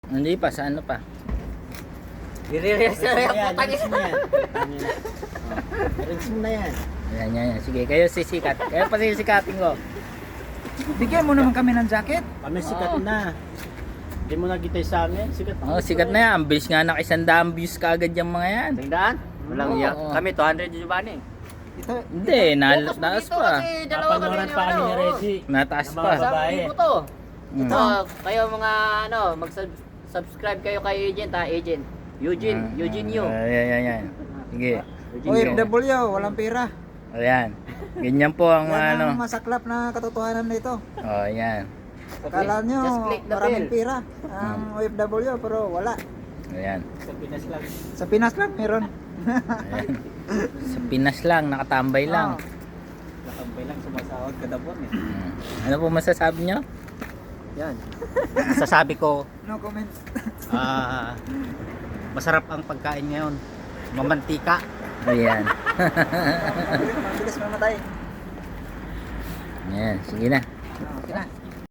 Hindi pa, sa ano pa? I-realize na rin ang Yan, putang rinse ina. mo yan. Rinse mo na yan. Yan. Sige, kayo sisikat. Kayo pa sisikatin ko. Bigyan mo naman kami ng jacket. Kami sikat na. Hindi mo nakita sa amin. Sikat na. Oh, sikat na yan. Ang bilis nga na 100 views kaagad yung mga yan. Tingdaan? Walang Oo. iyak. Kami 200 yung Giovanni. Ito, Hindi, natas pa. Dalawa kami Napanoran pa kami ni Reggie. Nataas Ng mga pa. babae. Sabi ko to. Mm. Ito, kayo mga ano, mag-subscribe kayo kay Agent ha, Agent. Eugene Yu. Yan. Sige. OFW, walang pera. Ayan. Ganyan po ang Yan ano. ang masaklap na katotohanan nito. Oh, yan. Akala nyo, Just click the maraming bell. pera ang OFW, pero wala. Ayan. Sa Pinas lang. Sa Pinas lang meron. Ayan. Sa Pinas lang, nakatambay lang. Nakambay lang sumasahod kada buwan eh. Ano po masasabi nyo? Yan. Sasabi ko, No comments. masarap ang pagkain ngayon. Mamantika. Ayan. Mabilis mamatay. Ayan, sige na. Okay na.